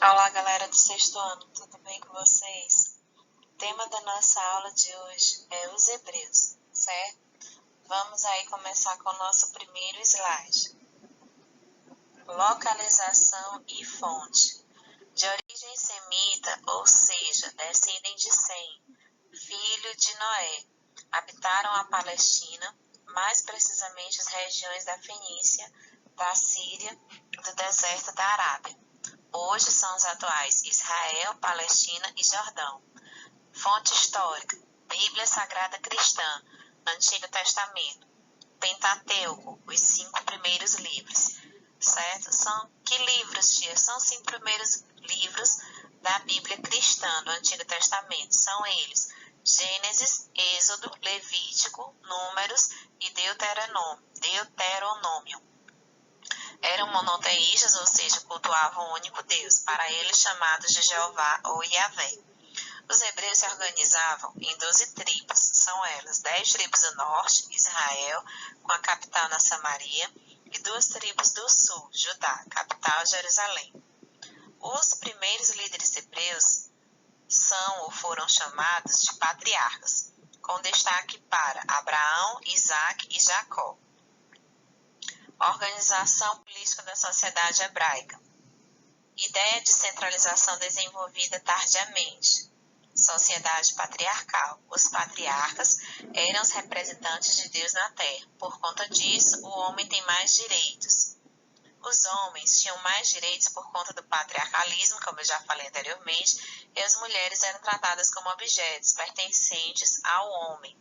Olá, galera do sexto ano, tudo bem com vocês? O tema da nossa aula de hoje é os Hebreus, certo? Vamos aí começar com o nosso primeiro slide. Localização e fonte. De origem semita, ou seja, descendem de Sem, filho de Noé, habitaram a Palestina, mais precisamente as regiões da Fenícia, da Síria e do deserto da Arábia. Hoje são os atuais Israel, Palestina e Jordão. Fonte histórica: Bíblia Sagrada Cristã, Antigo Testamento, Pentateuco, os 5 primeiros livros. Certo? São que livros, tia? São os 5 primeiros livros da Bíblia cristã, do Antigo Testamento. São eles: Gênesis, Êxodo, Levítico, Números e Deuteronômio. Eram monoteístas, ou seja, cultuavam um único Deus, para eles chamados de Jeová ou Yahvé. Os hebreus se organizavam em 12 tribos, são elas 10 tribos do norte, Israel, com a capital na Samaria, e 2 tribos do sul, Judá, capital Jerusalém. Os primeiros líderes hebreus são ou foram chamados de patriarcas, com destaque para Abraão, Isaque e Jacó. Organização política da sociedade hebraica. Ideia de centralização desenvolvida tardiamente. Sociedade patriarcal. Os patriarcas eram os representantes de Deus na terra. Por conta disso, o homem tem mais direitos. Os homens tinham mais direitos por conta do patriarcalismo, como eu já falei anteriormente, e as mulheres eram tratadas como objetos pertencentes ao homem.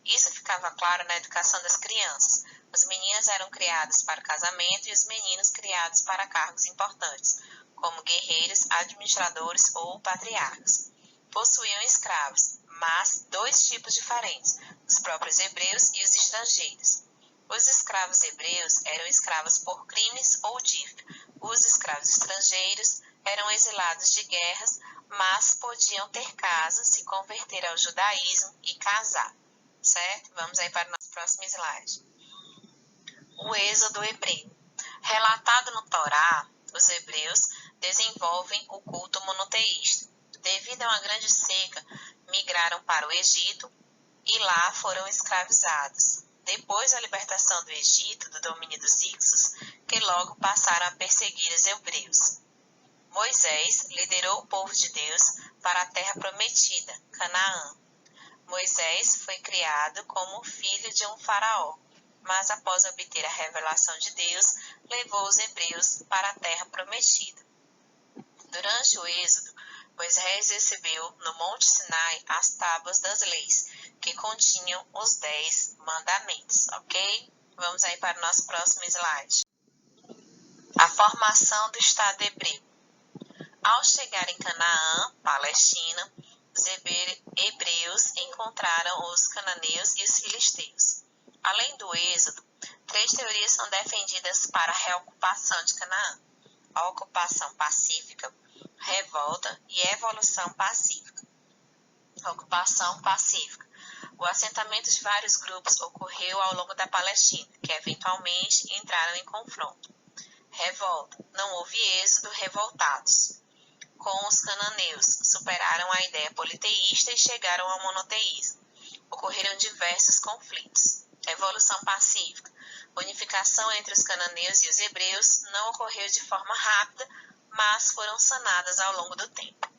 Isso ficava claro na educação das crianças. As meninas eram criadas para o casamento e os meninos criados para cargos importantes, como guerreiros, administradores ou patriarcas. Possuíam escravos, mas 2 tipos diferentes, os próprios hebreus e os estrangeiros. Os escravos hebreus eram escravos por crimes ou dívida. Os escravos estrangeiros eram exilados de guerras, mas podiam ter casa, se converter ao judaísmo e casar. Certo? Vamos aí para o nosso próximo slide. O êxodo hebreu. Relatado no Torá, os hebreus desenvolvem o culto monoteísta. Devido a uma grande seca, migraram para o Egito e lá foram escravizados. Depois da libertação do Egito, do domínio dos Hicsos, que logo passaram a perseguir os hebreus. Moisés liderou o povo de Deus para a terra prometida, Canaã. Moisés foi criado como filho de um faraó, mas após obter a revelação de Deus, levou os hebreus para a terra prometida. Durante o êxodo, Moisés recebeu no Monte Sinai as tábuas das leis, que continham os 10 mandamentos, ok? Vamos aí para o nosso próximo slide. A formação do Estado hebreu. Ao chegar em Canaã, Palestina, os hebreus encontraram os cananeus e os filisteus. Além do êxodo, 3 teorias são defendidas para a reocupação de Canaã: a ocupação pacífica, revolta e evolução pacífica. Ocupação pacífica. O assentamento de vários grupos ocorreu ao longo da Palestina, que eventualmente entraram em confronto. Revolta. Não houve êxodo, revoltados. Com os cananeus, superaram a ideia politeísta e chegaram ao monoteísmo. Ocorreram diversos conflitos. Evolução pacífica. Unificação entre os cananeus e os hebreus não ocorreu de forma rápida, mas foram sanadas ao longo do tempo.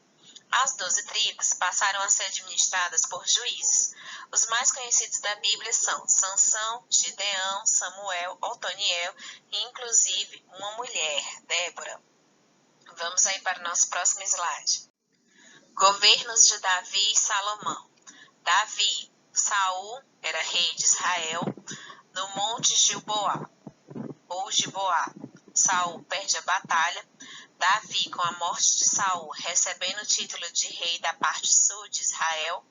As 12 tribos passaram a ser administradas por juízes. Os mais conhecidos da Bíblia são Sansão, Gideão, Samuel, Otoniel e inclusive uma mulher, Débora. Vamos aí para o nosso próximo slide. Governos de Davi e Salomão. Davi, Saul era rei de Israel no Monte Gilboá, ou Giboá. Saul perde a batalha. Davi, com a morte de Saul, recebendo o título de rei da parte sul de Israel,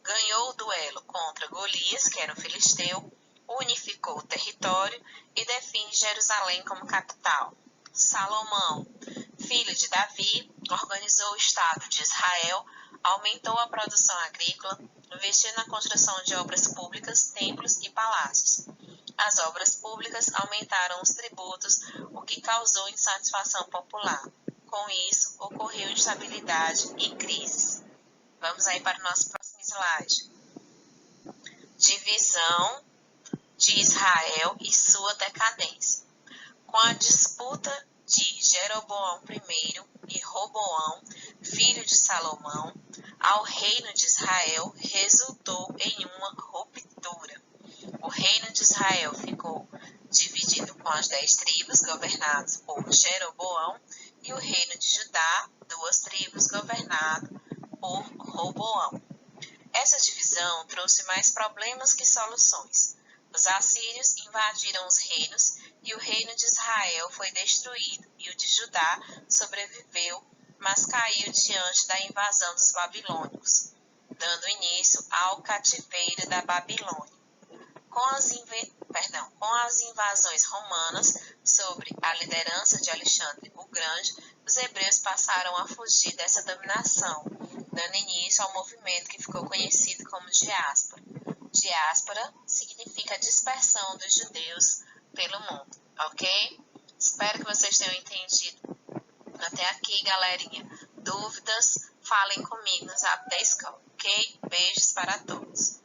ganhou o duelo contra Golias, que era um filisteu, unificou o território e define Jerusalém como capital. Salomão, filho de Davi, organizou o Estado de Israel, aumentou a produção agrícola, investiu na construção de obras públicas, templos e palácios. As obras públicas aumentaram os tributos, o que causou insatisfação popular. Com isso, ocorreu instabilidade e crises. Vamos aí para o nosso próximo slide. Divisão de Israel e sua decadência. Com a disputa de Jeroboão I e Roboão, filho de Salomão, ao reino de Israel resultou em uma ruptura. O reino de Israel ficou dividido com as 10 tribos, governadas por Jeroboão, e o reino de Judá, 2 tribos, governado por Roboão. Essa divisão trouxe mais problemas que soluções. Os assírios invadiram os reinos e o reino de Israel foi destruído, e o de Judá sobreviveu, mas caiu diante da invasão dos babilônicos, dando início ao cativeiro da Babilônia. Com as invasões romanas sob a liderança de Alexandre o Grande, os hebreus passaram a fugir dessa dominação, dando início ao movimento que ficou conhecido como diáspora. Diáspora significa dispersão dos judeus pelo mundo, ok? Espero que vocês tenham entendido até aqui, galerinha. Dúvidas? Falem comigo no zap da escola, ok? Beijos para todos.